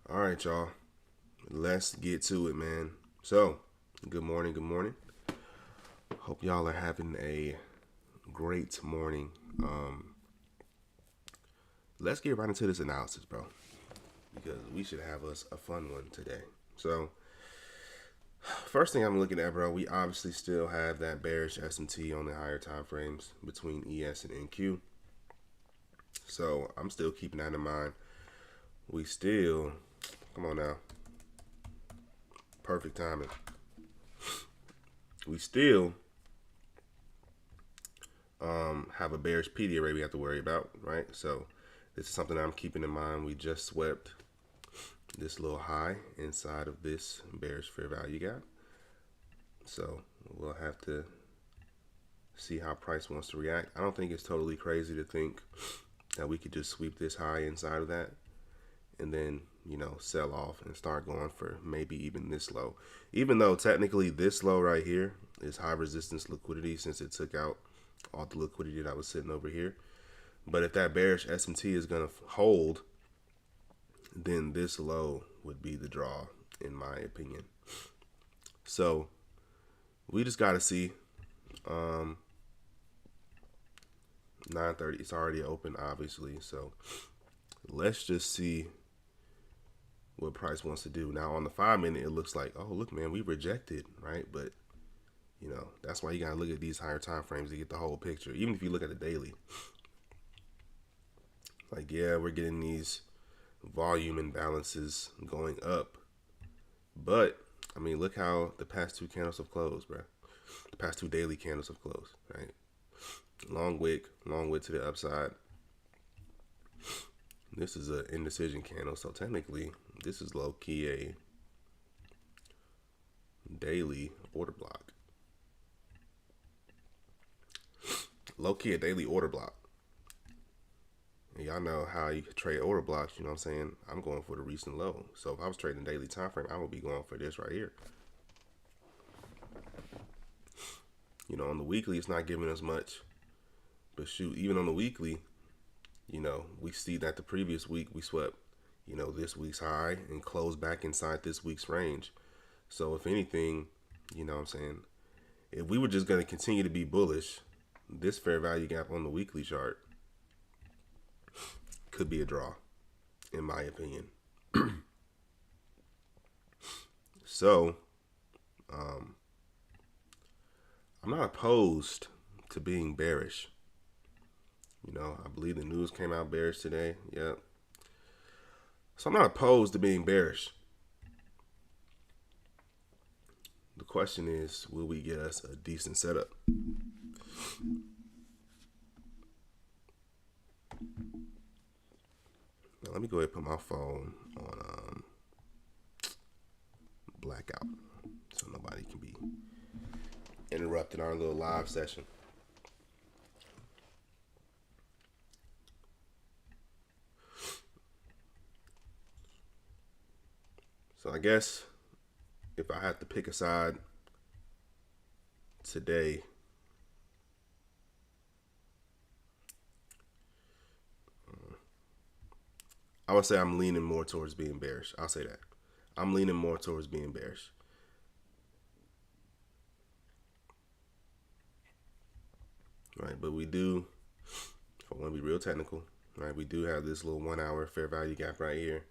All right, y'all. Let's get to it, man. So, good morning. Good morning. Hope y'all are having a great morning. Let's get right into this analysis, bro, because we should have us a fun one today. So, first thing I'm looking at, bro, we obviously still have that bearish S&T on the higher time frames between ES and NQ. So, I'm still keeping that in mind. We still, come on now, perfect timing. We still have a bearish PD array we have to worry about, right? So this is something I'm keeping in mind. We just swept this little high inside of this bearish fair value gap. So we'll have to see how price wants to react. I don't think it's totally crazy to think that we could just sweep this high inside of that and then, sell off and start going for maybe even this low. Even though technically this low right here is high resistance liquidity since it took out all the liquidity that was sitting over here. But if that bearish S&T is going to hold, then this low would be the draw, in my opinion. So we just got to see. 9:30, it's already open, obviously. So let's just see what price wants to do. Now on the 5-minute, it looks like, oh, look, man, we rejected, right? But, that's why you got to look at these higher time frames to get the whole picture. Even if you look at the daily. Like, yeah, we're getting these volume imbalances going up. But, I mean, look how the past two candles have closed, bro. The past two daily candles have closed, right? Long wick to the upside. This is an indecision candle, so technically, this is low-key a daily order block. Low-key a daily order block. And y'all know how you trade order blocks, you know what I'm saying? I'm going for the recent low. So if I was trading daily time frame, I would be going for this right here. On the weekly, it's not giving us much. But shoot, even on the weekly, we see that the previous week we swept, this week's high and closed back inside this week's range. So if anything, you know what I'm saying, if we were just going to continue to be bullish, this fair value gap on the weekly chart could be a draw, in my opinion. So, I'm not opposed to being bearish. I believe the news came out bearish today. Yep. So I'm not opposed to being bearish. The question is, will we get us a decent setup? Now, let me go ahead and put my phone on blackout so nobody can be interrupting our little live session. So I guess if I have to pick a side today, I would say I'm leaning more towards being bearish. I'll say that. I'm leaning more towards being bearish. Right, but we do, if I want to be real technical, right, we do have this little 1 hour fair value gap right here.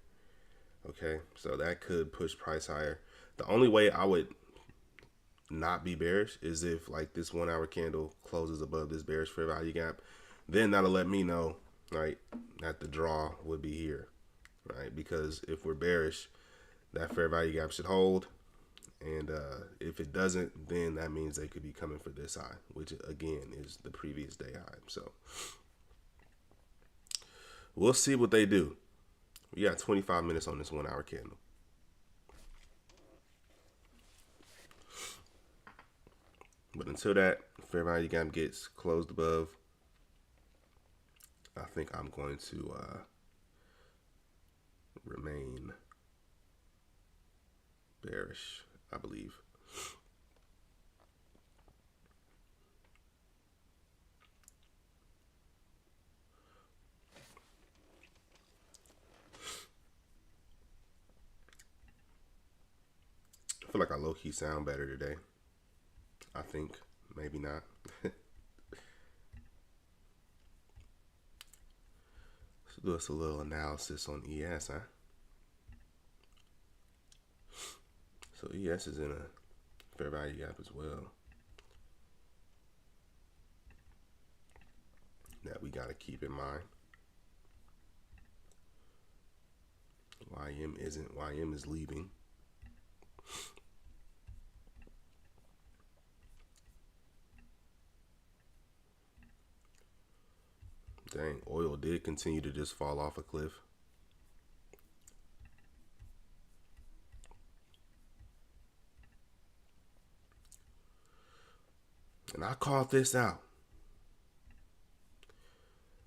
Okay, so that could push price higher. The only way I would not be bearish is if like this 1 hour candle closes above this bearish fair value gap. Then that'll let me know, right, that the draw would be here, right? Because if we're bearish, that fair value gap should hold. And if it doesn't, then that means they could be coming for this high, which again is the previous day high. So we'll see what they do. We got 25 minutes on this 1 hour candle. But until that fair value gap gets closed above, I think I'm going to remain bearish, I believe. feel like I low-key sound better today. I think. Maybe not. Let's do us a little analysis on ES, huh? So ES is in a fair value gap as well. That we got to keep in mind. YM isn't. YM is leaving. Dang, oil did continue to just fall off a cliff. And I caught this out.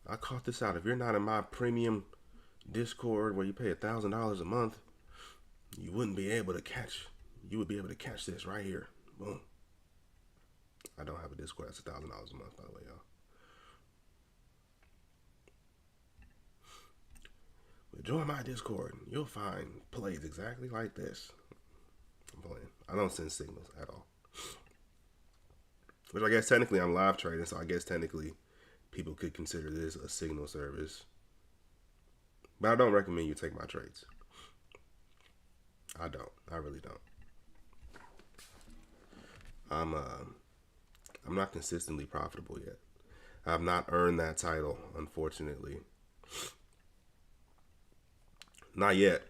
If you're not in my premium Discord where you pay $1,000 a month, you wouldn't be able to catch. You would be able to catch this right here. Boom. I don't have a Discord that's $1,000 a month, by the way, y'all. But join my Discord. You'll find plays exactly like this. I'm playing. I don't send signals at all. Which I guess technically I'm live trading, so I guess technically people could consider this a signal service. But I don't recommend you take my trades. I don't. I really don't. I'm not consistently profitable yet. I have not earned that title, unfortunately. Not yet.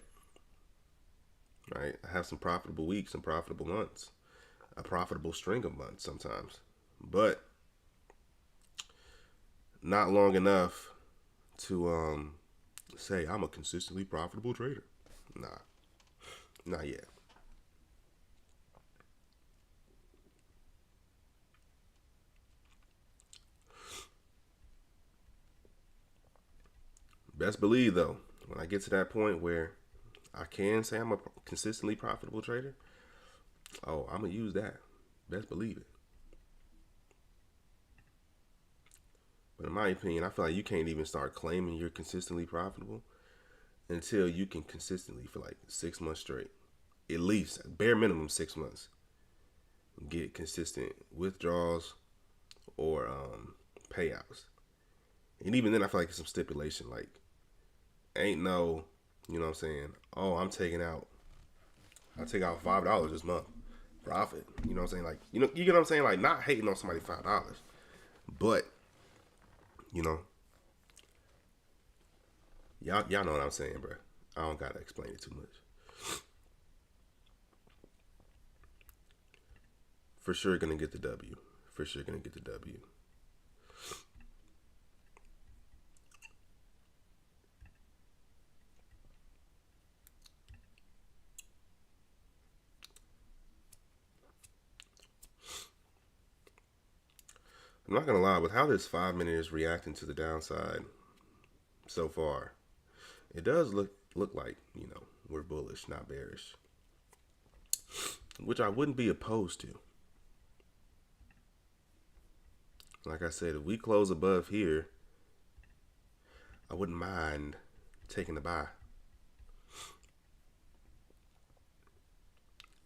Right? I have some profitable weeks, some profitable months, a profitable string of months sometimes, but not long enough to say I'm a consistently profitable trader. Nah, not yet. Best believe though, when I get to that point where I can say I'm a consistently profitable trader, oh, I'm gonna use that. Best believe it. But in my opinion, I feel like you can't even start claiming you're consistently profitable until you can consistently for like 6 months straight, at least bare minimum 6 months, get consistent withdrawals or payouts. And even then, I feel like it's some stipulation. Like, ain't no, you know what I'm saying? Oh, I take out $5 this month, profit. You know what I'm saying? Like, you get what I'm saying? Like, not hating on somebody $5, but you know, y'all know what I'm saying, bro. I don't gotta explain it too much. For sure, gonna get the W. For sure, gonna get the W. I'm not gonna lie, with how this 5 minute is reacting to the downside so far, it does look like, we're bullish, not bearish, which I wouldn't be opposed to. Like I said, if we close above here, I wouldn't mind taking the buy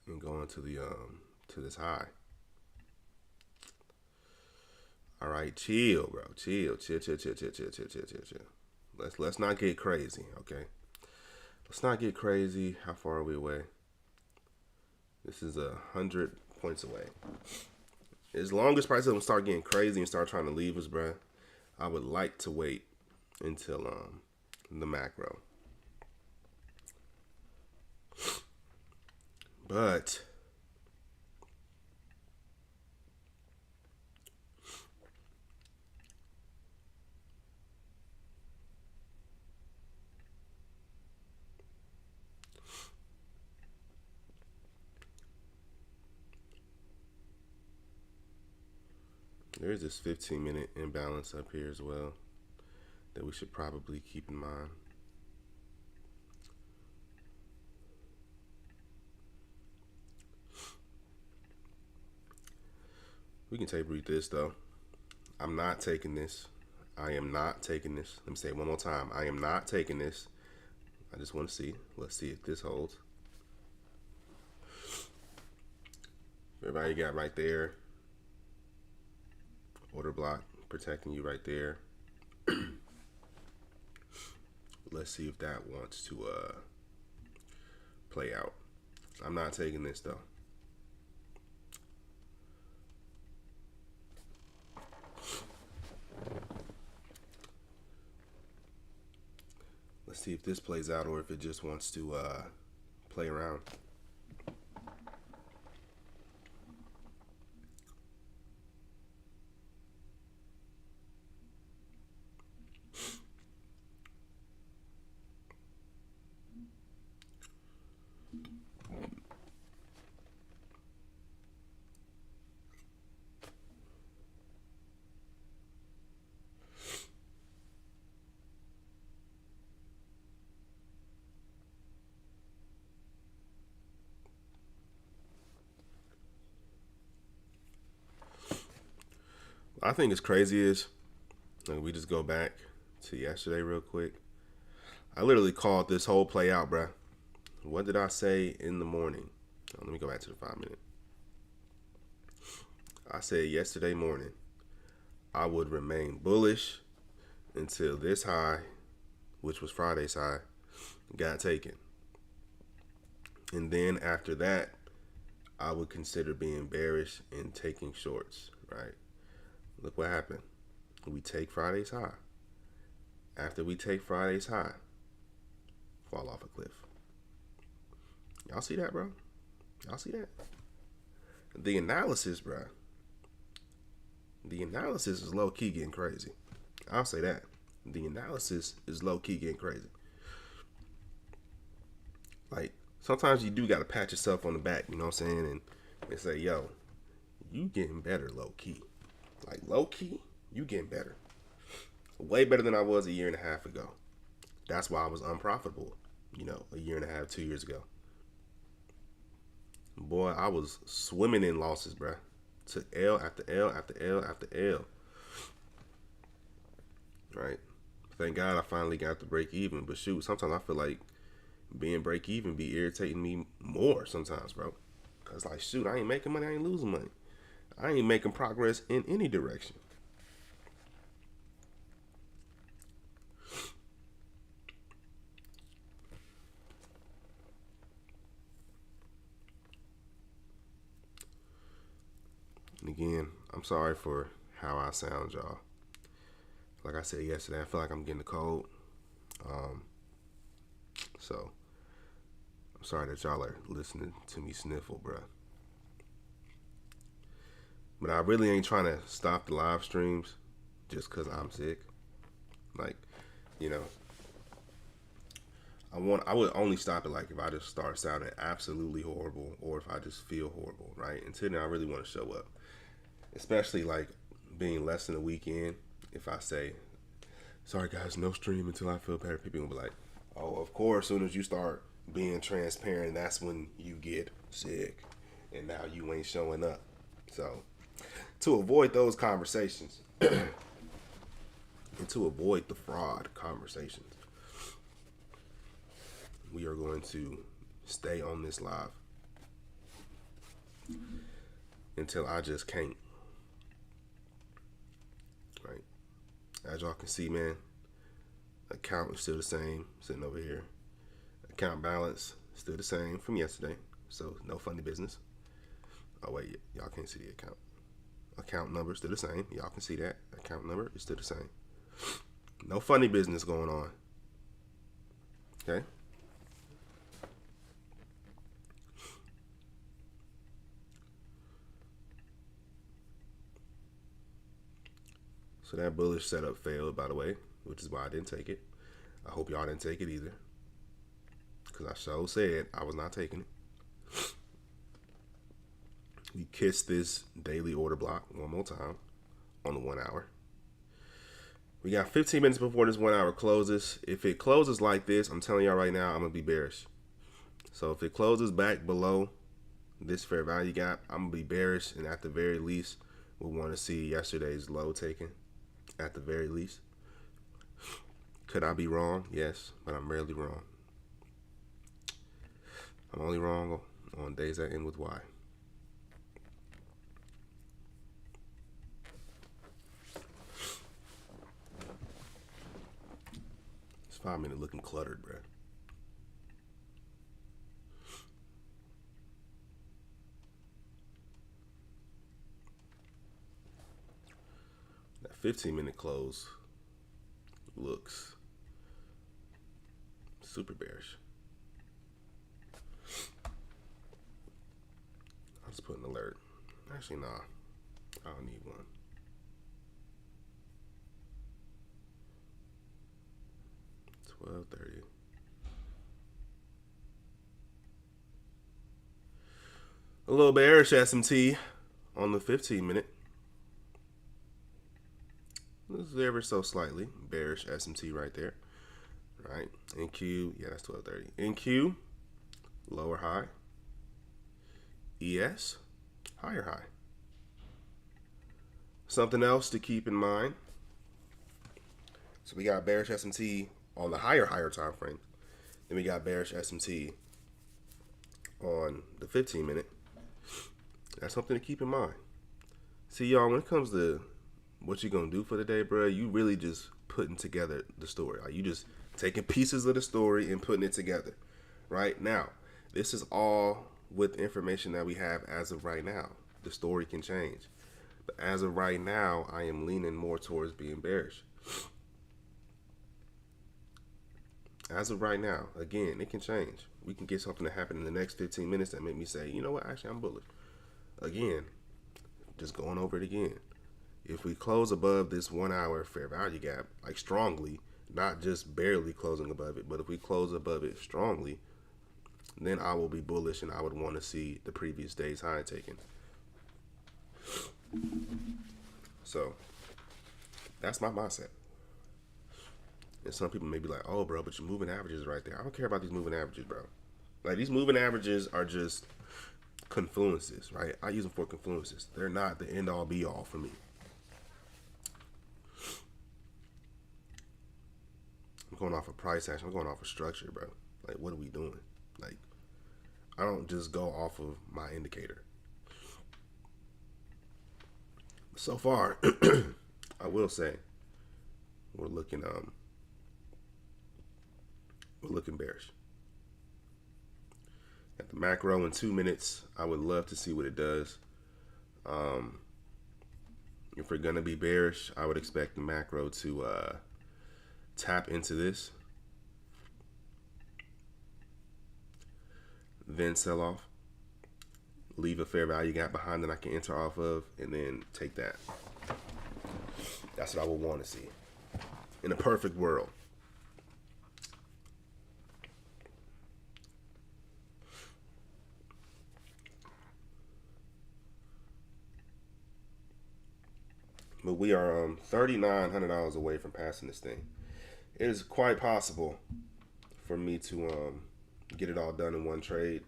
and going to the to this high. All right, chill, bro. Chill. Let's not get crazy, okay? Let's not get crazy. How far are we away? This is 100 points away. As long as prices don't start getting crazy and start trying to leave us, bro, I would like to wait until the macro. But there's this 15-minute imbalance up here as well that we should probably keep in mind. We can tape read this though. I'm not taking this. I am not taking this. Let me say it one more time. I am not taking this. I just want to see. Let's see if this holds. Fair value gap right there. Order block protecting you right there. Let's see if that wants to play out. I'm not taking this though. Let's see if this plays out or if it just wants to play around. I think it's crazy is, like, we just go back to yesterday real quick. I literally called this whole play out, bruh. What did I say in the morning? Oh, let me go back to the 5 minute. I said yesterday morning I would remain bullish until this high, which was Friday's high, got taken. And then after that, I would consider being bearish and taking shorts, right? Look what happened. We take Friday's high. After we take Friday's high, fall off a cliff. Y'all see that, bro? Y'all see that? The analysis, bro. The analysis is low-key getting crazy. I'll say that. The analysis is low-key getting crazy. Like, sometimes you do got to pat yourself on the back, you know what I'm saying? And say, yo, you getting better low-key. Like, low-key, you getting better. Way better than I was a year and a half ago. That's why I was unprofitable, you know, a year and a half, 2 years ago. Boy, I was swimming in losses, bruh. Took L after L after L after L. Right? Thank God I finally got to break even. But shoot, sometimes I feel like being break even be irritating me more sometimes, bro. Cause like, shoot, I ain't making money, I ain't losing money. I ain't making progress in any direction. And again, I'm sorry for how I sound, y'all. Like I said yesterday, I feel like I'm getting a cold. So I'm sorry that y'all are listening to me sniffle, bruh. But I really ain't trying to stop the live streams just because I'm sick. Like, you know, I would only stop it like if I just start sounding absolutely horrible or if I just feel horrible, right? Until then, I really want to show up. Especially like being less than a weekend. If I say, sorry guys, no stream until I feel better, people will be like, oh, of course, as soon as you start being transparent, that's when you get sick. And now you ain't showing up. So to avoid those conversations and to avoid the fraud conversations, we are going to stay on this live until I just can't. Right? As y'all can see, man, account is still the same, sitting over here. Account balance still the same from yesterday, so no funny business. Oh wait, y'all can't see the account. Account number is still the same. Y'all can see that. Account number is still the same. No funny business going on. Okay? So that bullish setup failed, by the way, which is why I didn't take it. I hope y'all didn't take it either, because I sure said I was not taking it. We kissed this daily order block one more time on the 1 hour. We got 15 minutes before this 1 hour closes. If it closes like this, I'm telling y'all right now, I'm going to be bearish. So if it closes back below this fair value gap, I'm going to be bearish. And at the very least, we want to see yesterday's low taken. At the very least. Could I be wrong? Yes, but I'm rarely wrong. I'm only wrong on days that end with Y. 5 minute looking cluttered, bruh. That 15 minute close looks super bearish. I'll just put an alert. Actually, nah. I don't need one. $12.30. A little bearish SMT on the 15 minute. This is ever so slightly bearish SMT right there. Right. NQ, yeah, that's 12.30. NQ, lower high. ES, higher high. Something else to keep in mind. So we got bearish SMT on the higher time frame. Then we got bearish SMT on the 15 minute. That's something to keep in mind. See, y'all, when it comes to what you're gonna do for the day, bro, you really just putting together the story. Like, you just taking pieces of the story and putting it together. Right now, this is all with information that we have as of right now. The story can change, but as of right now, I am leaning more towards being bearish. As of right now, again, it can change. We can get something to happen in the next 15 minutes that make me say, you know what, actually, I'm bullish. Again, just going over it again. If we close above this 1 hour fair value gap, like strongly, not just barely closing above it, but if we close above it strongly, then I will be bullish and I would want to see the previous day's high taken. So that's my mindset. And some people may be like, oh, bro, but your moving averages right there. I don't care about these moving averages, bro. Like, these moving averages are just confluences, right? I use them for confluences. They're not the end all be all for me. I'm going off of price action. I'm going off of structure, bro. Like, what are we doing? Like, I don't just go off of my indicator. So far, I will say we're looking bearish. At the macro in 2 minutes, I would love to see what it does. If we're gonna be bearish, I would expect the macro to tap into this, then sell off, leave a fair value gap behind that I can enter off of, and then take that. That's what I would want to see in a perfect world. But we are $3,900 away from passing this thing. It is quite possible for me to get it all done in one trade.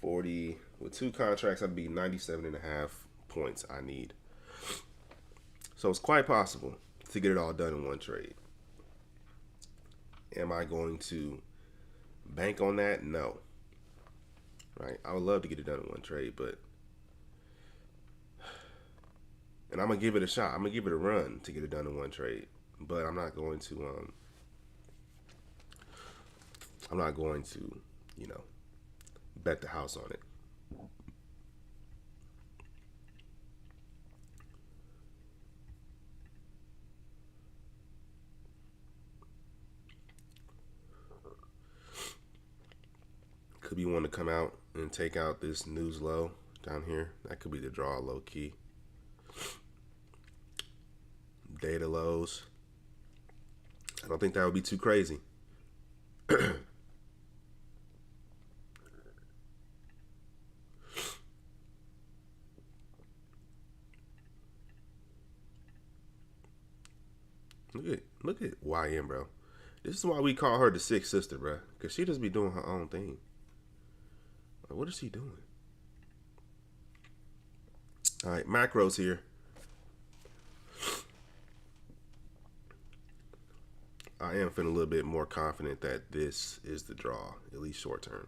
With 2 contracts, I'd be 97.5 points I need. So it's quite possible to get it all done in one trade. Am I going to bank on that? No. Right? I would love to get it done in one trade, but and I'm gonna give it a shot. I'm gonna give it a run to get it done in one trade, but I'm not going to bet the house on it. Could be one to come out and take out this news low down here. That could be the draw low key. Data lows. I don't think that would be too crazy. Look at YM, bro. This is why we call her the sixth sister, bro. Because she just be doing her own thing. Like, what is she doing? All right, macros here. I am feeling a little bit more confident that this is the draw, at least short term.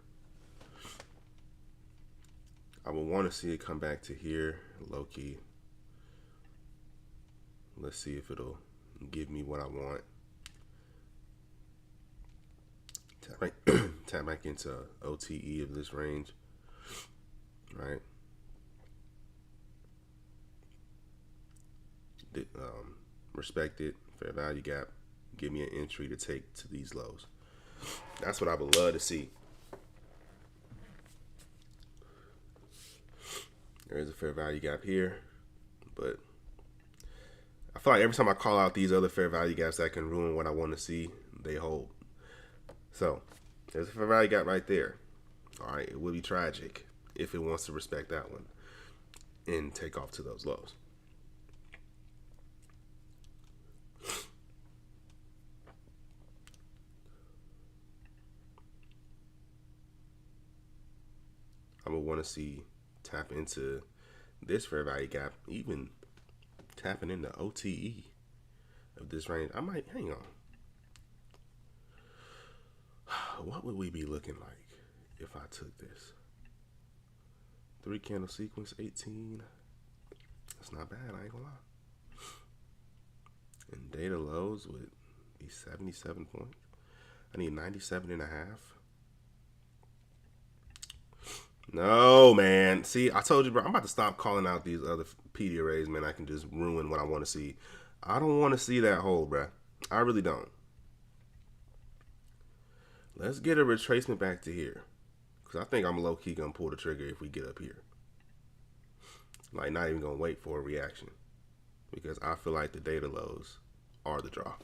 I would want to see it come back to here, low key. Let's see if it'll give me what I want. tap back into OTE of this range, right? Respect it, fair value gap, give me an entry to take to these lows. That's what I would love to see. There is a fair value gap here, but I feel like every time I call out these other fair value gaps that can ruin what I want to see, they hold. So there's a fair value gap right there. All right, it would be tragic if it wants to respect that one and take off to those lows. I would want to see tap into this fair value gap, even tapping into OTE of this range. I might, hang on. What would we be looking like if I took this? 3 candle sequence, 18. That's not bad, I ain't gonna lie. And data lows would be 77 points. I need 97 and a half. No, man. See, I told you, bro, I'm about to stop calling out these other PD arrays, man. I can just ruin what I want to see. I don't want to see that hole, bro. I really don't. Let's get a retracement back to here. Because I think I'm low-key going to pull the trigger if we get up here. Like, not even going to wait for a reaction. Because I feel like the data lows are the draw.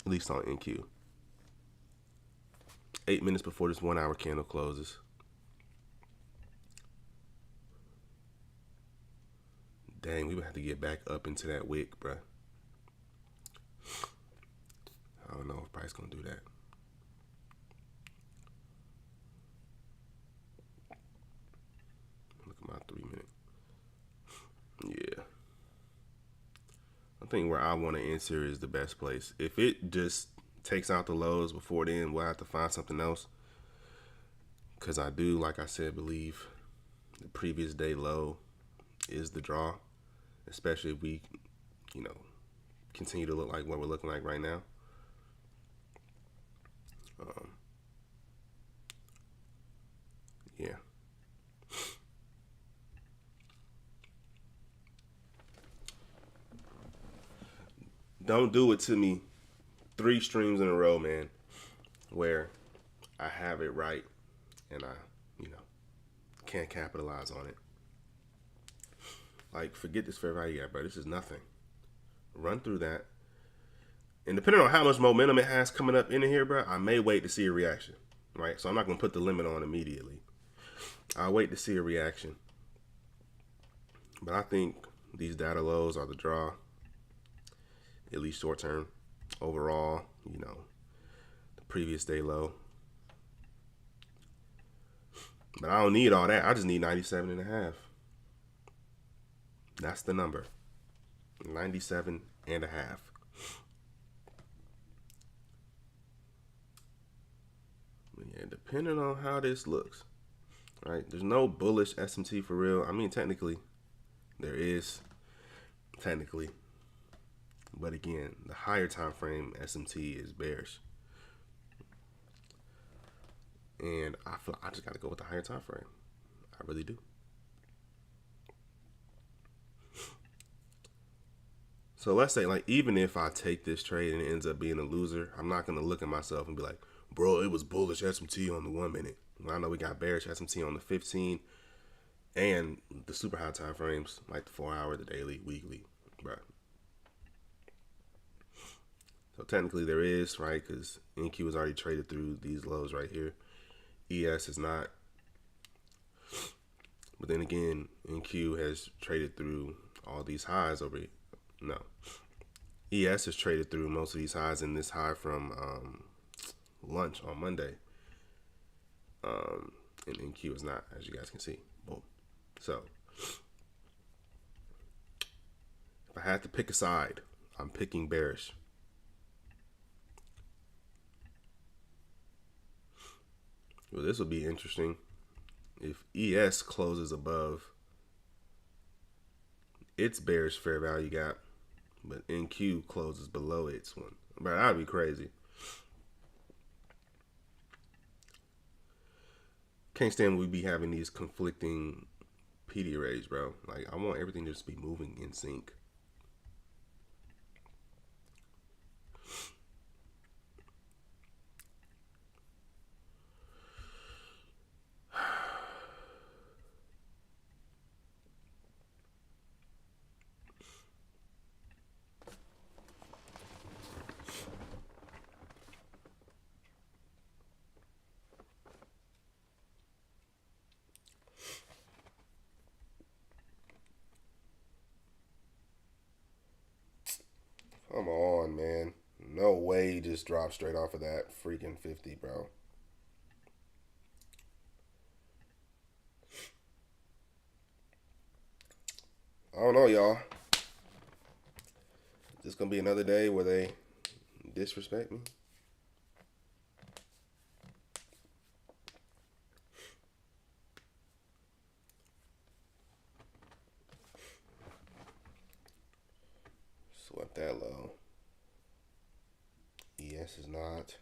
At least on NQ. 8 minutes before this 1 hour candle closes. Dang, we would have to get back up into that wick, bruh. I don't know if price gonna do that. Look at my 3 minute. Yeah. I think where I want to enter is the best place. If it just takes out the lows before then, we'll have to find something else. Because I do, like I said, believe the previous day low is the draw. Especially if we, continue to look like what we're looking like right now. Yeah. Don't do it to me 3 streams in a row, man, where I have it right and I, can't capitalize on it. Like, forget this fair value gap, bro. This is nothing. Run through that. And depending on how much momentum it has coming up in here, bro, I may wait to see a reaction, right? So I'm not going to put the limit on immediately. I'll wait to see a reaction. But I think these data lows are the draw, at least short term. Overall, the previous day low. But I don't need all that. I just need 97 and a half. That's the number. 97 and a half. But yeah, depending on how this looks, right? There's no bullish SMT for real. I mean, technically, there is. Technically. But again, the higher time frame SMT is bearish. And I feel I just got to go with the higher time frame. I really do. So let's say, like, even if I take this trade and it ends up being a loser, I'm not going to look at myself and be like, bro, it was bullish SMT on the 1 minute. Well, I know we got bearish SMT on the 15 and the super high time frames, like the 4 hour, the daily, weekly, bro. So technically there is, right? Because NQ has already traded through these lows right here. ES is not. But then again, NQ has traded through all these highs over here. No. ES has traded through most of these highs in this high from lunch on Monday. And NQ is not, as you guys can see. Boom. So, if I had to pick a side, I'm picking bearish. Well, this will be interesting. If ES closes above its bearish fair value gap, but NQ closes below its one. Bro, that'd be crazy. Can't stand we be having these conflicting PD arrays, bro. Like I want everything to just be moving in sync. Come on, man. No way he just dropped straight off of that freaking 50, bro. I don't know, y'all. This gonna be another day where they disrespect me. Swept that low. ES is not.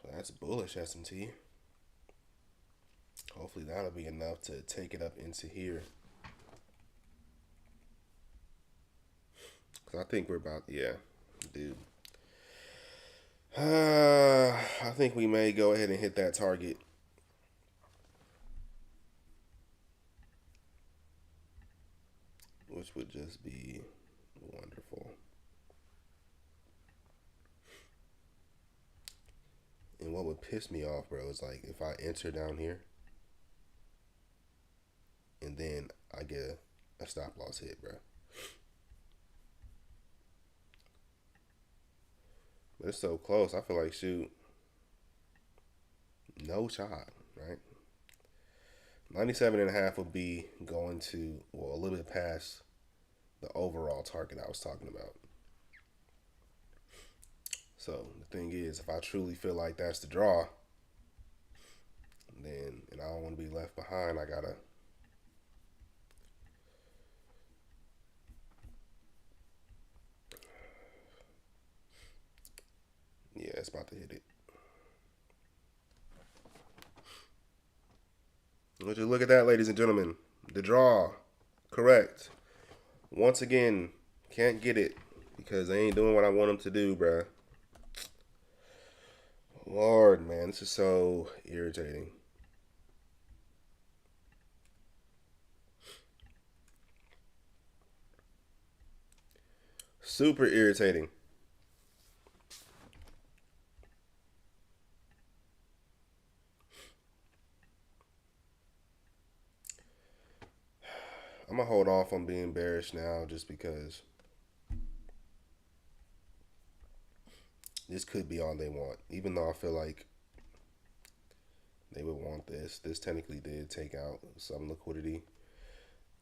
So that's bullish S&T. Hopefully that'll be enough to take it up into here. Cause I think we're about, yeah, dude. I think we may go ahead and hit that target. Which would just be wonderful. And what would piss me off, bro, is like if I enter down here and then I get a stop loss hit, bro. But it's so close. I feel like, shoot, no shot, right? 97.5 would be going to, well, a little bit past the overall target I was talking about. So the thing is, if I truly feel like that's the draw, then, and I don't want to be left behind, I gotta, yeah, it's about to hit it. Would you look at that, ladies and gentlemen? The draw, correct. Once again, can't get it because they ain't doing what I want them to do, bruh. Lord, man, this is so irritating. Super irritating. I'm gonna hold off on being bearish now just because this could be all they want. Even though I feel like they would want this. This technically did take out some liquidity.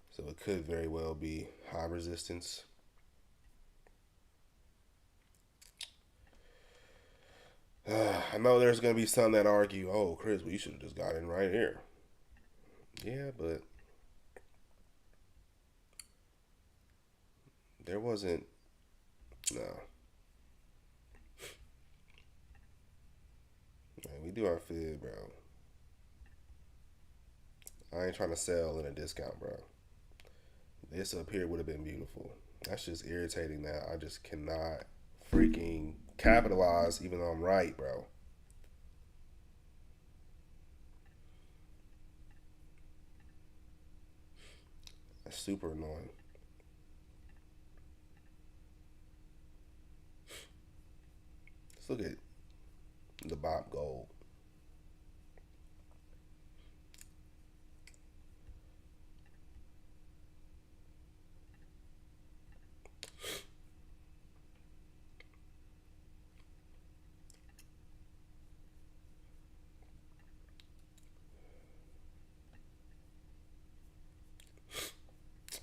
So it could very well be high resistance. I know there's going to be some that argue, oh, Chris, well, you should have just got in right here. Yeah, but there wasn't, no. Man, we do our fib, bro. I ain't trying to sell in a discount, bro. This up here would have been beautiful. That's just irritating that I just cannot freaking capitalize even though I'm right, bro. That's super annoying. Let's look at the Bob Gold.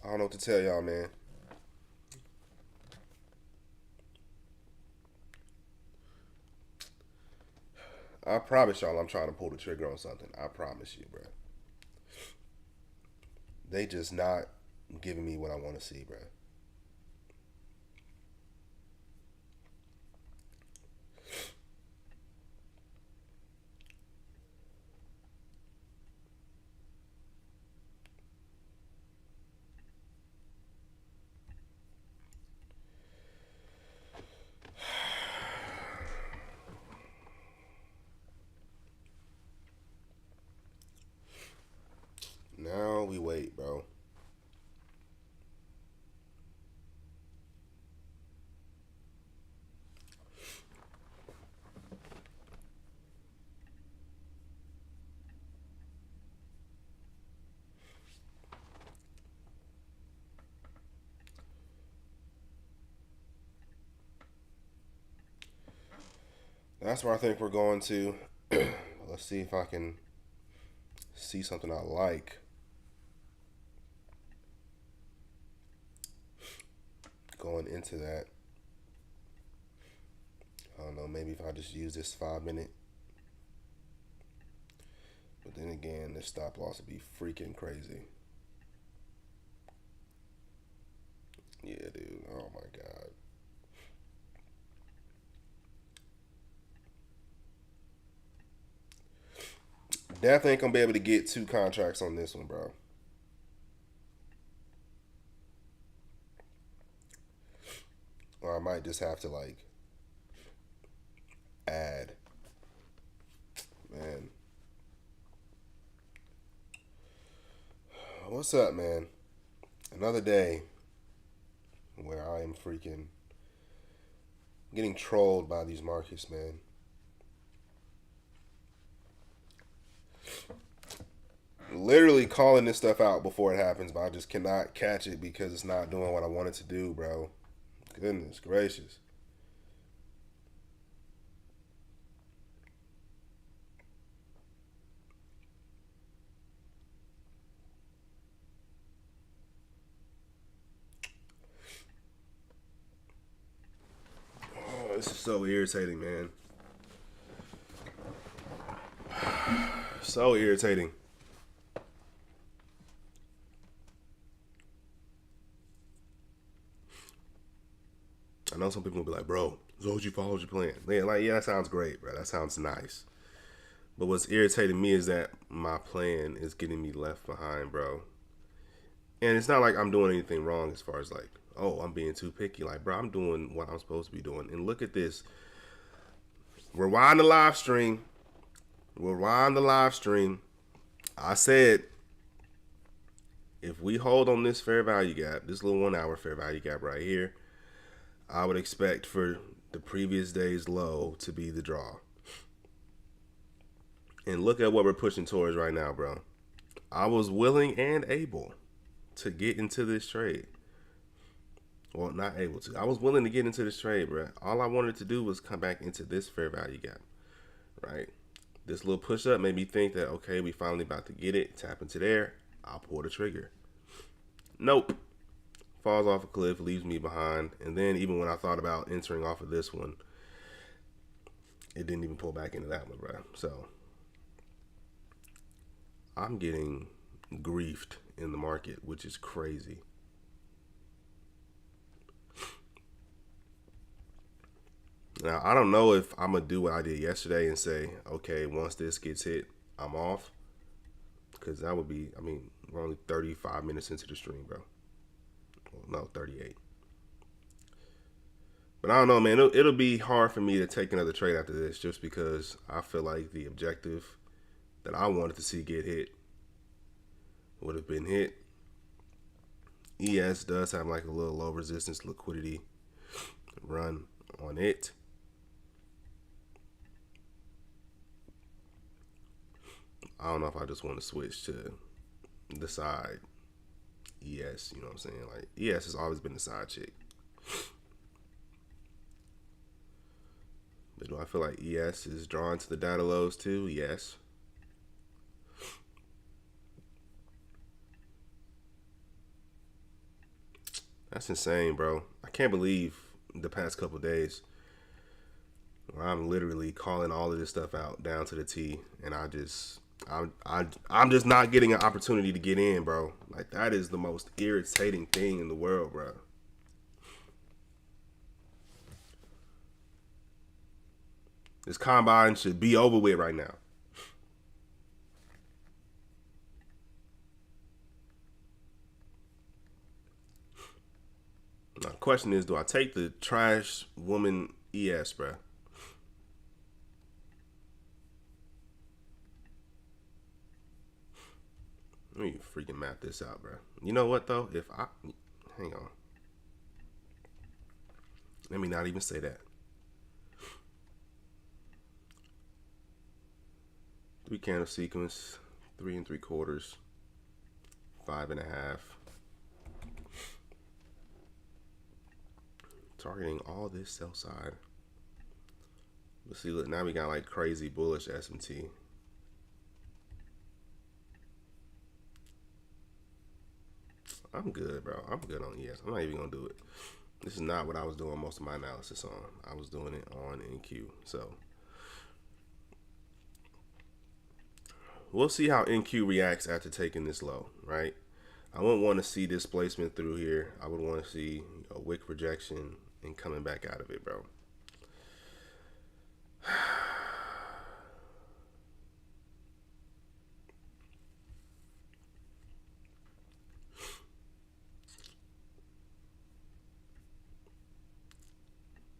I don't know what to tell y'all, man. I promise y'all I'm trying to pull the trigger on something. I promise you, bro. They just not giving me what I want to see, bro. while we wait, bro. That's where I think we're going to. Let's see if I can see something I like. Going into that. I don't know, maybe if I just use this 5 minute. But then again, this stop loss would be freaking crazy. Yeah, dude. Oh my God. Definitely ain't gonna be able to get 2 contracts on this one, bro. Or I might just have to like add. Man. What's up, man? Another day where I am freaking getting trolled by these markets, man. Literally calling this stuff out before it happens, but I just cannot catch it because it's not doing what I want it to do, bro. Goodness gracious. Oh, this is so irritating, man. So irritating. I know some people will be like, bro, as long as you followed your plan. Man, like, yeah, that sounds great, bro. That sounds nice. But what's irritating me is that my plan is getting me left behind, bro. And it's not like I'm doing anything wrong as far as like, oh, I'm being too picky. Like, bro, I'm doing what I'm supposed to be doing. And look at this. Rewind the live stream. Rewind the live stream. I said, if we hold on this fair value gap, this little 1 hour fair value gap right here, I would expect for the previous day's low to be the draw. And look at what we're pushing towards right now, bro. I was willing and able to get into this trade. Well, not able to. I was willing to get into this trade, bro. All I wanted to do was come back into this fair value gap, right? This little push up made me think that, okay, we finally about to get it. Tap into there. I'll pull the trigger. Nope. Falls off a cliff, leaves me behind. And then even when I thought about entering off of this one, it didn't even pull back into that one, bro. So I'm getting griefed in the market, which is crazy. Now, I don't know if I'm going to do what I did yesterday and say, okay, once this gets hit, I'm off. Because that would be, I mean, we're only 35 minutes into the stream, bro. Well, no, 38. But I don't know, man. It'll be hard for me to take another trade after this just because I feel like the objective that I wanted to see get hit would have been hit. ES does have like a little low resistance liquidity run on it. I don't know if I just want to switch to the side ES, you know what I'm saying? Like, ES has always been the side chick. But do I feel like ES is drawn to the data lows too? Yes. That's insane, bro. I can't believe the past couple of days where I'm literally calling all of this stuff out down to the T, and I'm just not getting an opportunity to get in, bro. Like, that is the most irritating thing in the world, bro. This combine should be over with right now. Now, the question is, do I take the trash woman ES, bro? Let me freaking map this out, bro. You know what though? Hang on. Let me not even say that. 3 candle sequence, 3 3/4, 5.5. Targeting all this sell side. But see, look, now we got like crazy bullish SMT. I'm good, bro. I'm good on ES. I'm not even gonna do it. This is not what I was doing most of my analysis on. I was doing it on NQ. So we'll see how NQ reacts after taking this low, right? I wouldn't want to see displacement through here. I would want to see a wick rejection and coming back out of it, bro.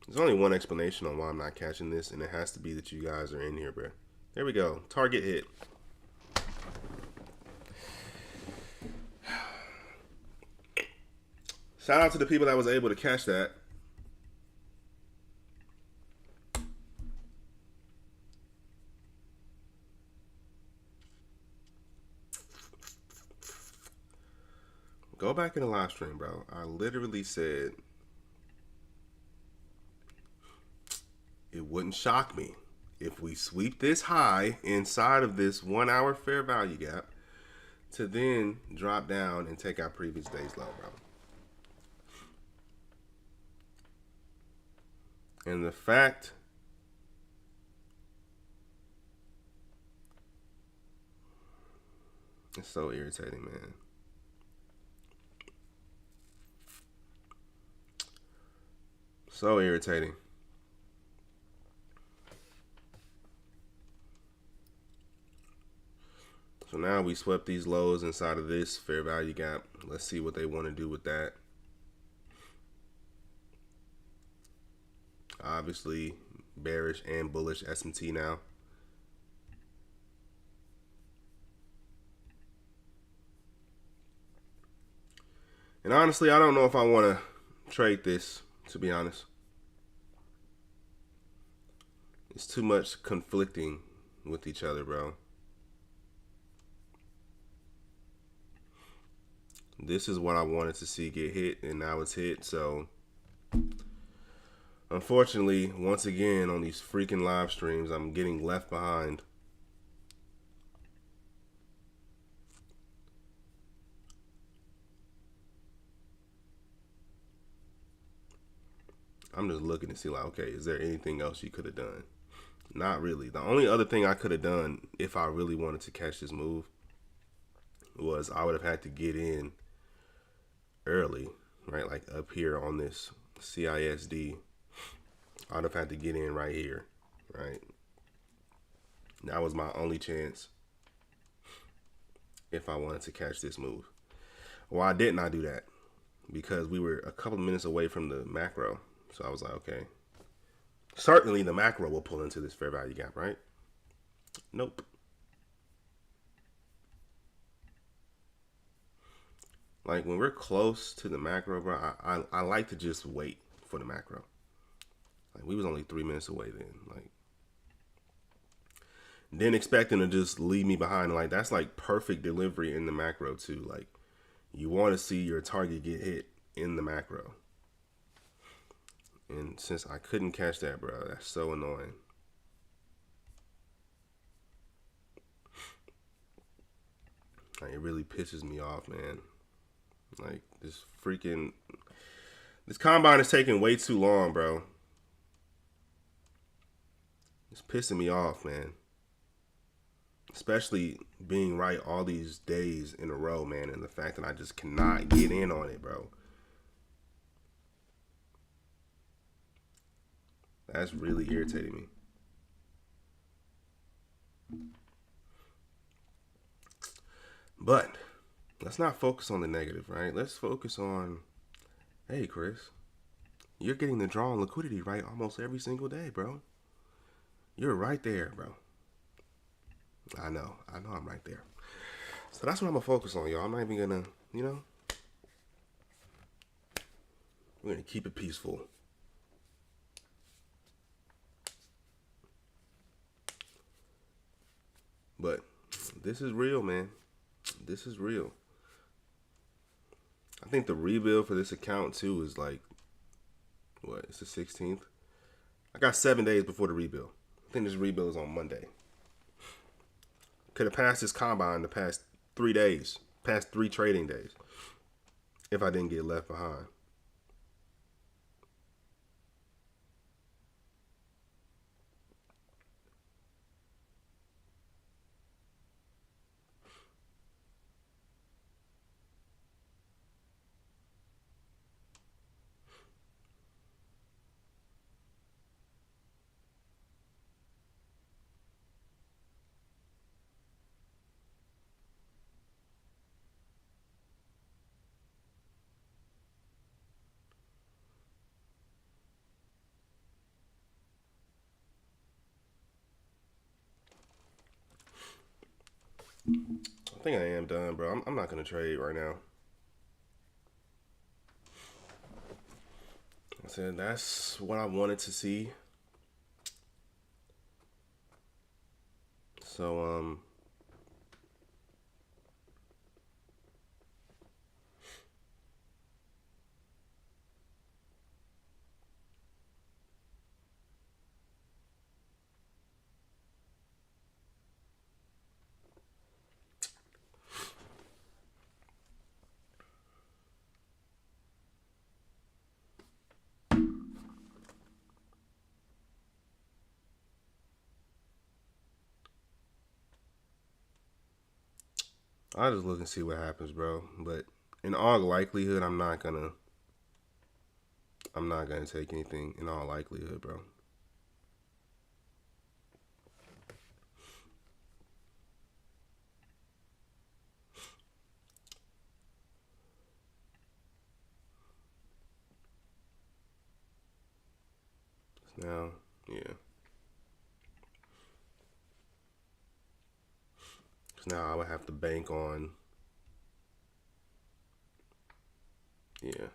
There's only one explanation on why I'm not catching this, and it has to be that you guys are in here, bro. There we go. Target hit. Shout out to the people that was able to catch that. Go back in the live stream, bro. I literally said it wouldn't shock me if we sweep this high inside of this 1 hour fair value gap to then drop down and take our previous day's low, bro. And the fact it's so irritating, man. So irritating. So now we swept these lows inside of this fair value gap. Let's see what they want to do with that. Obviously, bearish and bullish SMT now. And honestly, I don't know if I want to trade this, to be honest. It's too much conflicting with each other, bro. This is what I wanted to see get hit, and now it's hit. So unfortunately, once again, on these freaking live streams, I'm getting left behind. I'm just looking to see, like, okay, is there anything else you could have done? Not really. The only other thing I could have done if I really wanted to catch this move was I would have had to get in early, right? Like up here on this CISD. I'd have had to get in right here, right? That was my only chance if I wanted to catch this move. Why didn't I do that? Because we were a couple minutes away from the macro. So I was like, okay, certainly the macro will pull into this fair value gap, right? Nope. Like when we're close to the macro, bro, I like to just wait for the macro. Like we was only 3 minutes away then. Like then expecting to just leave me behind. Like that's like perfect delivery in the macro too. Like you want to see your target get hit in the macro. And since I couldn't catch that, bro, that's so annoying. Like, it really pisses me off, man. Like, this combine is taking way too long, bro. It's pissing me off, man. Especially being right all these days in a row, man, and the fact that I just cannot get in on it, bro. That's really irritating me. But let's not focus on the negative, right? Let's focus on, hey, Chris, you're getting the draw on liquidity right almost every single day, bro. You're right there, bro. I know I'm right there. So that's what I'm gonna focus on, y'all. I'm not even gonna, you know, we're gonna keep it peaceful. But this is real, man. This is real. I think the rebuild for this account too is like what? It's the 16th. I got 7 days before the rebuild. I think this rebuild is on Monday. Could have passed this combine the past 3 days, past 3 trading days, if I didn't get left behind. I think I am done, bro. I'm not gonna trade right now. I said that's what I wanted to see. So I'll just look and see what happens, bro. But in all likelihood, I'm not gonna take anything in all likelihood, bro. Now, yeah. So now I would have to bank on, yeah.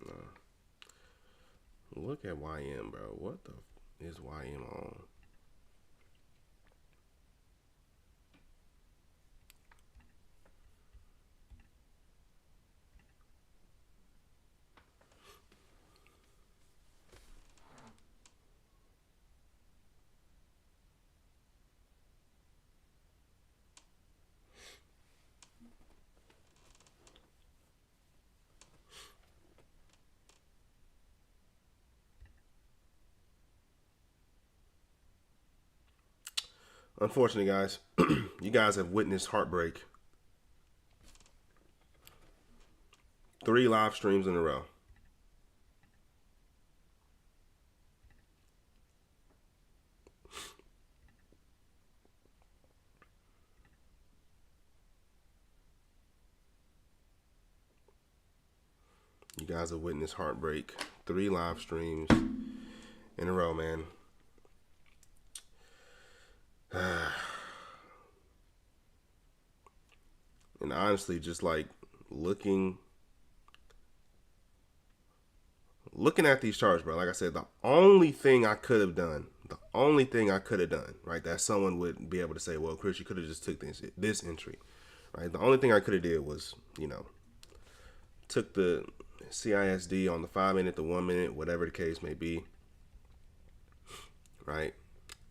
No. Look at YM, bro. What the is YM on? Unfortunately, guys, you guys have witnessed heartbreak. 3 live streams in a row. You guys have witnessed heartbreak. 3 live streams in a row, man. And honestly, just like looking at these charts, bro. Like I said, the only thing I could have done, right? That someone would be able to say, well, Chris, you could have just took this entry, right? The only thing I could have did was, took the CISD on the 5 minute, the 1 minute, whatever the case may be, right?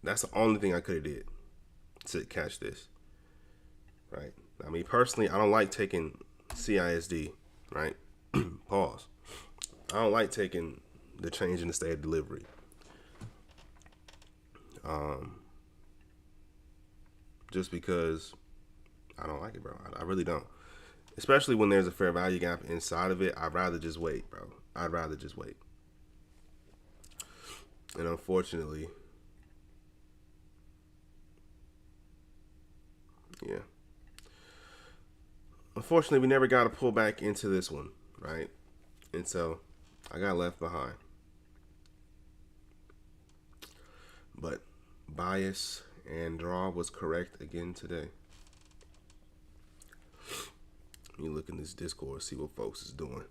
That's the only thing I could have did to catch this, right? I mean, personally, I don't like taking CISD, right? Pause. I don't like taking the change in the state of delivery. Just because I don't like it, bro. I really don't. Especially when there's a fair value gap inside of it. I'd rather just wait, bro. I'd rather just wait. And unfortunately, yeah. Unfortunately, we never got to pull back into this one, right? And so I got left behind. But bias and draw was correct again today. me look in this Discord, see what folks is doing.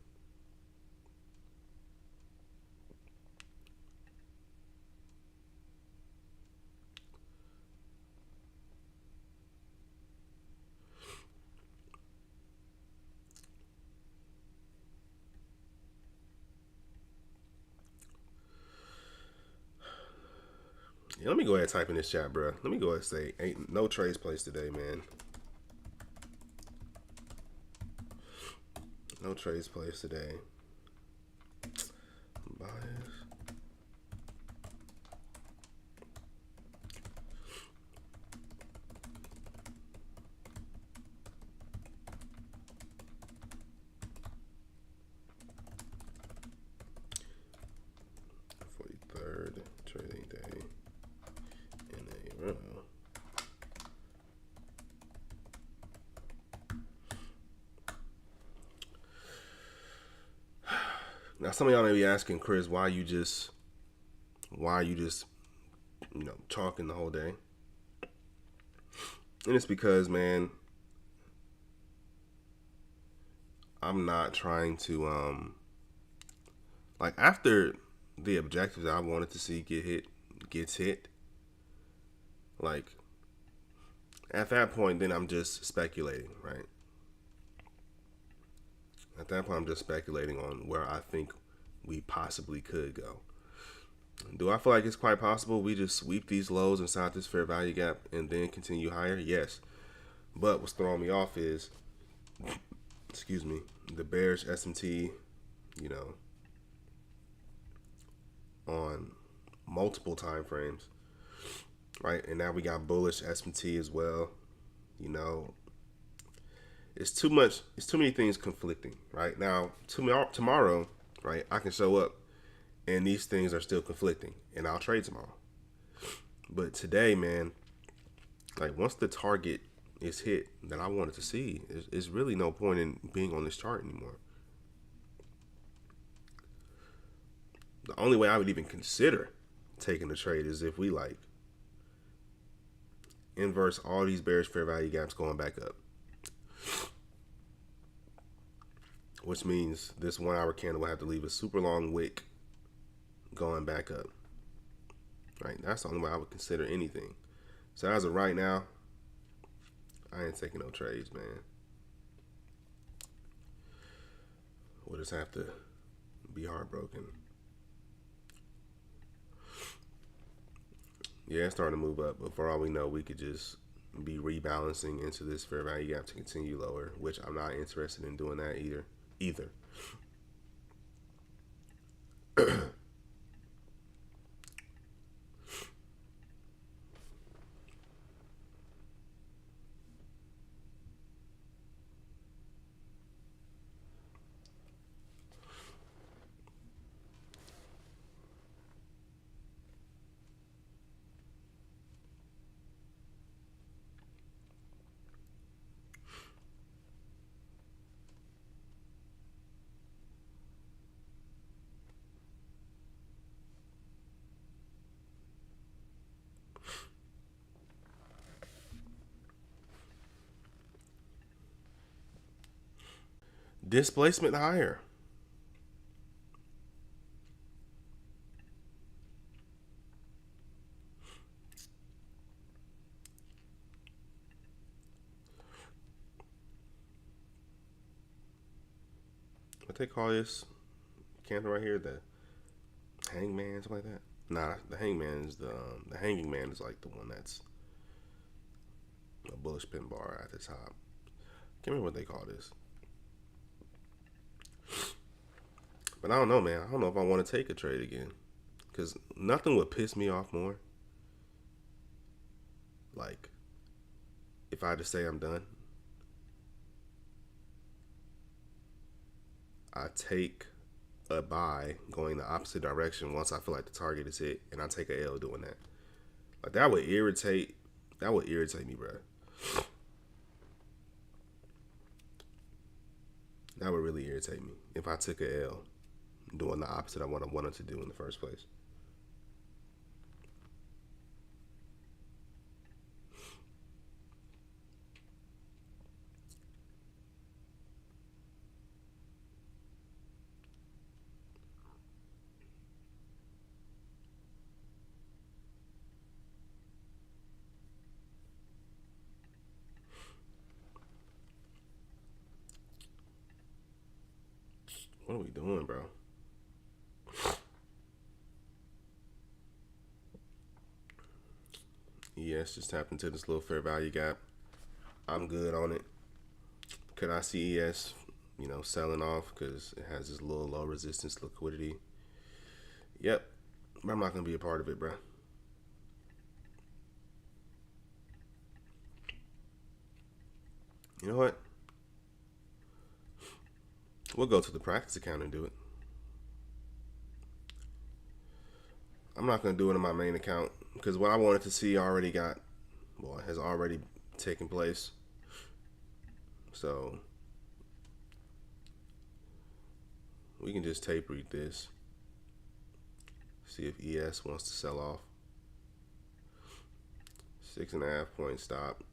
Yeah, let me go ahead and type in this chat, bro. Let me go ahead and say, ain't no trades placed today, man. No trades placed today. Bias. Third trading day in a row. Now, some of y'all may be asking, Chris, why are you just, talking the whole day? And it's because, man, I'm not trying to, like, after the objectives I wanted to see gets hit, like, at that point, then I'm just speculating, right? At that point, I'm just speculating on where I think we possibly could go. Do I feel like it's quite possible we just sweep these lows inside this fair value gap and then continue higher? Yes. But what's throwing me off is, excuse me, the bearish S&T, on multiple time frames, right? And now we got bullish S&T as well. It's too much. It's too many things conflicting, right? Now, tomorrow, right, I can show up and these things are still conflicting and I'll trade tomorrow. But today, man, like once the target is hit that I wanted to see, there's really no point in being on this chart anymore. The only way I would even consider taking the trade is if we like inverse all these bearish fair value gaps going back up. Which means this 1 hour candle will have to leave a super long wick going back up. Right? That's the only way I would consider anything. So as of right now, I ain't taking no trades, man. We'll just have to be heartbroken. Yeah, it's starting to move up, but for all we know, we could just be rebalancing into this fair value gap to continue lower, which I'm not interested in doing that either. Displacement higher. What they call this candle right here, the hangman, something like that. Nah, the hangman is the hanging man is like the one that's a bullish pin bar at the top. Can't remember what they call this. But I don't know, man. I don't know if I want to take a trade again. Because nothing would piss me off more. Like, if I had to say I'm done, I take a buy going the opposite direction once I feel like the target is hit, and I take a L doing that. Like, that would irritate me, bro. That would really irritate me if I took a L doing the opposite of what I wanted to do in the first place. What are we doing, bro? ES just tapped into this little fair value gap. I'm good on it. Could I see ES, selling off because it has this little low resistance liquidity? Yep. But I'm not going to be a part of it, bro. You know what? We'll go to the practice account and do it. I'm not going to do it on my main account because what I wanted to see has already taken place. So we can just tape read this. See if ES wants to sell off. 6.5 point stop.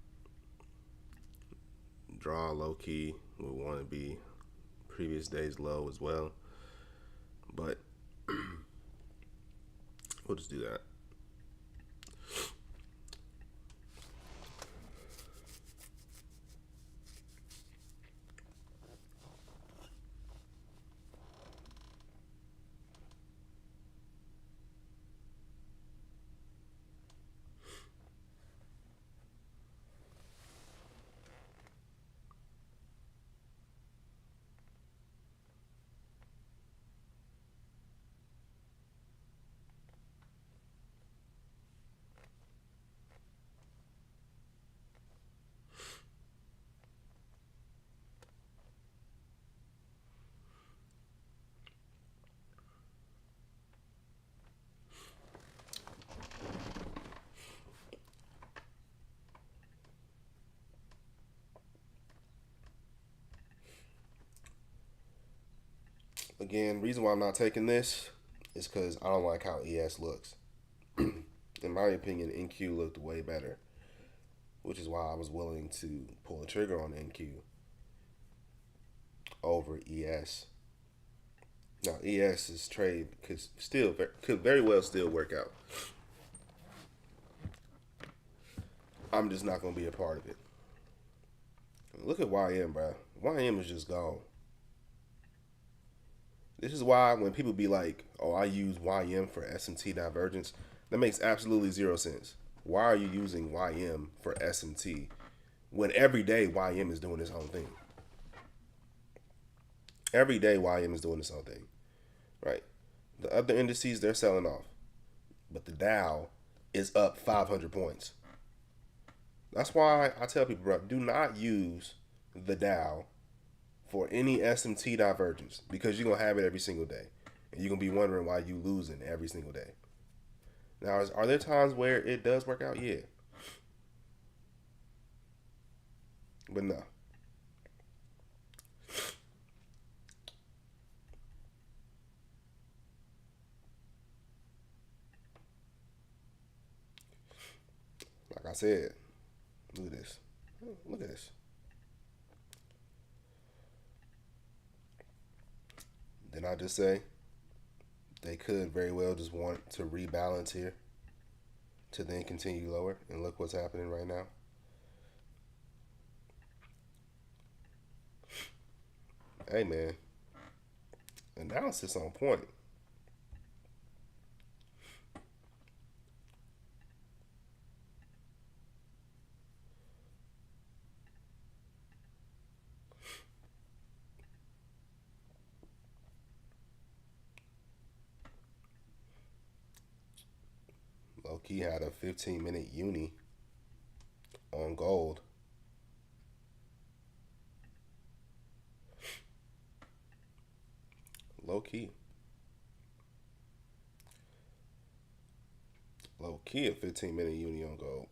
Draw low key would want to be previous day's low as well. But we'll just do that. Again, reason why I'm not taking this is because I don't like how ES looks. In my opinion, NQ looked way better, which is why I was willing to pull a trigger on NQ over ES. Now, ES's trade could very well still work out. I'm just not going to be a part of it. Look at YM, bro. YM is just gone. This is why when people be like, oh, I use YM for SMT divergence, that makes absolutely zero sense. Why are you using YM for SMT when every day YM is doing its own thing? Every day YM is doing its own thing, right? The other indices, they're selling off. But the Dow is up 500 points. That's why I tell people, bro, do not use the Dow for any SMT divergence because you're going to have it every single day. And you're going to be wondering why you losing every single day. Now, are there times where it does work out? Yeah. But no. Like I said, look at this. Look at this. Didn't I just say they could very well just want to rebalance here to then continue lower? And look what's happening right now. Hey, man. Analysis on point. Low-key had a 15-minute uni on gold. Low-key. Low-key a 15-minute uni on gold.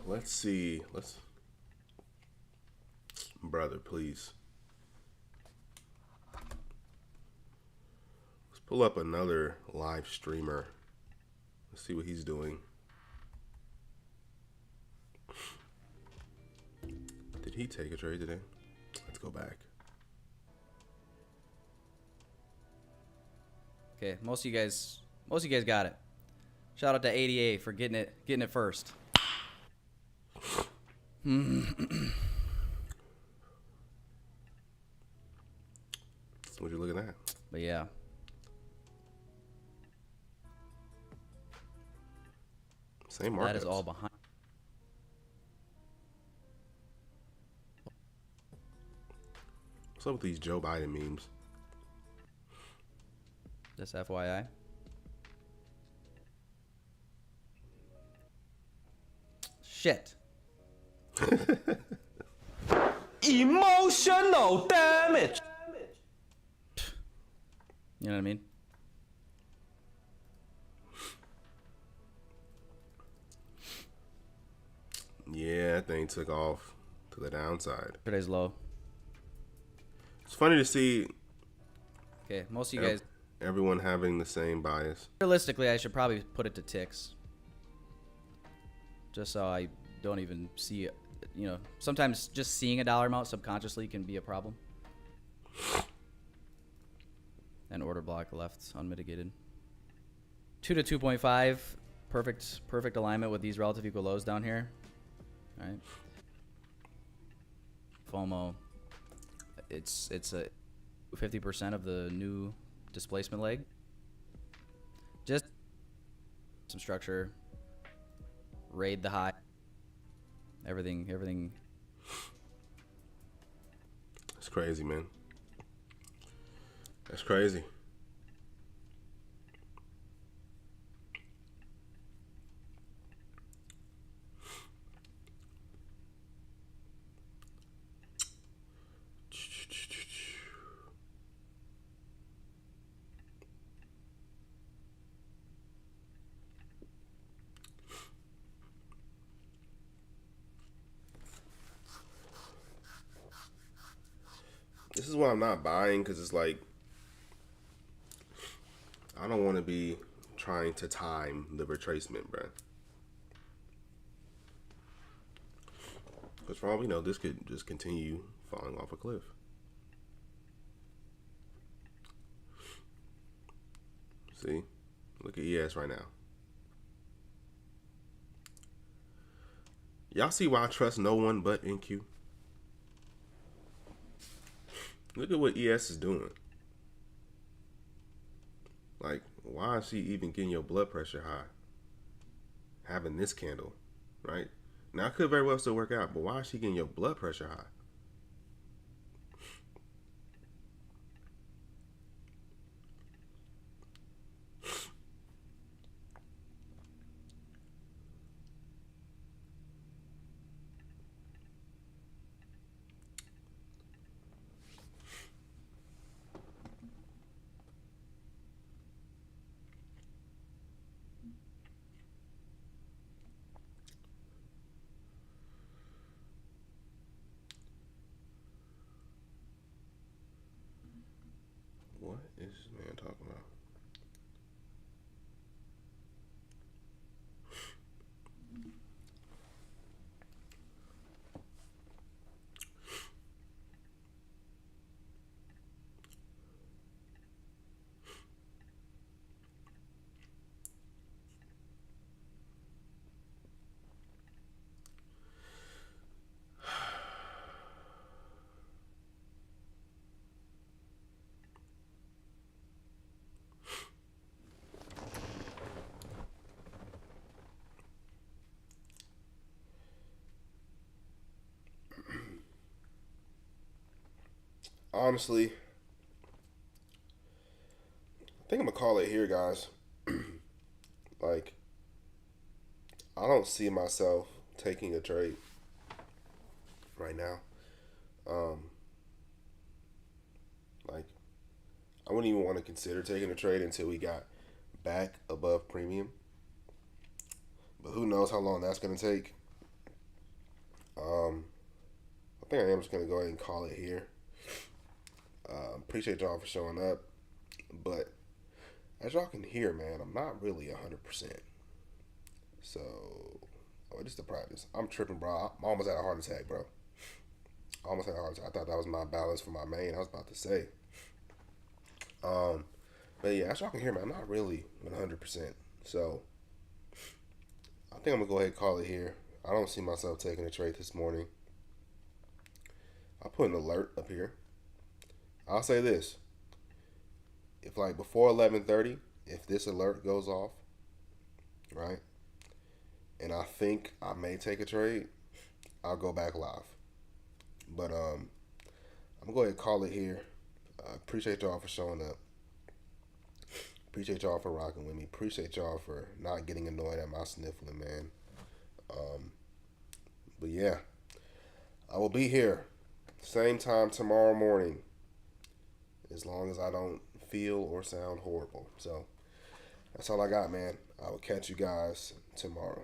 Let's see. Brother, please. Let's pull up another live streamer. Let's see what he's doing. Did he take a trade today? Let's go back. Okay, most of you guys got it. Shout out to 88 for getting it first. What you looking at? But yeah. Same market. That is all behind. What's up with these Joe Biden memes? Just FYI. Shit. Emotional damage. You know what I mean? Yeah, that thing took off to the downside. Today's low. It's funny to see. Okay, most of you guys. Everyone having the same bias. Realistically, I should probably put it to ticks. Just so I don't even see it. You know, sometimes just seeing a dollar amount subconsciously can be a problem. And order block left unmitigated. 2 to 2.5. Perfect alignment with these relative equal lows down here. All right. FOMO. It's a 50% of the new displacement leg. Just some structure. Raid the high. Everything. That's crazy, man. That's crazy. This is why I'm not buying, because it's like I don't want to be trying to time the retracement, bro. Because for all we know, this could just continue falling off a cliff. See? Look at ES right now. Y'all see why I trust no one but NQ? Look at what ES is doing. Like, why is she even getting your blood pressure high? Having this candle, right? Now, it could very well still work out, but why is she getting your blood pressure high? What is this man talking about? Honestly, I think I'm gonna call it here, guys. Like, I don't see myself taking a trade right now. Like, I wouldn't even want to consider taking a trade until we got back above premium. But who knows how long that's gonna take. I think I am just gonna go ahead and call it here. Appreciate y'all for showing up, but As y'all can hear, man, I'm not really 100%. So, oh, this is the practice. I'm tripping, bro. I'm almost had a heart attack, bro. Almost had a heart attack. I thought that was my balance for my main. I was about to say. Um, but yeah, as y'all can hear, man, I'm not really 100%. So, I think I'm gonna go ahead and call it here. I don't see myself taking a trade this morning. I'll put an alert up here. I'll say this: if like before 11:30, if this alert goes off, right, and I think I may take a trade, I'll go back live. But I'm gonna go ahead and call it here. Appreciate y'all for showing up. Appreciate y'all for rocking with me. Appreciate y'all for not getting annoyed at my sniffling, man. Um, but yeah, I will be here same time tomorrow morning, as long as I don't feel or sound horrible. So that's all I got, man. I will catch you guys tomorrow.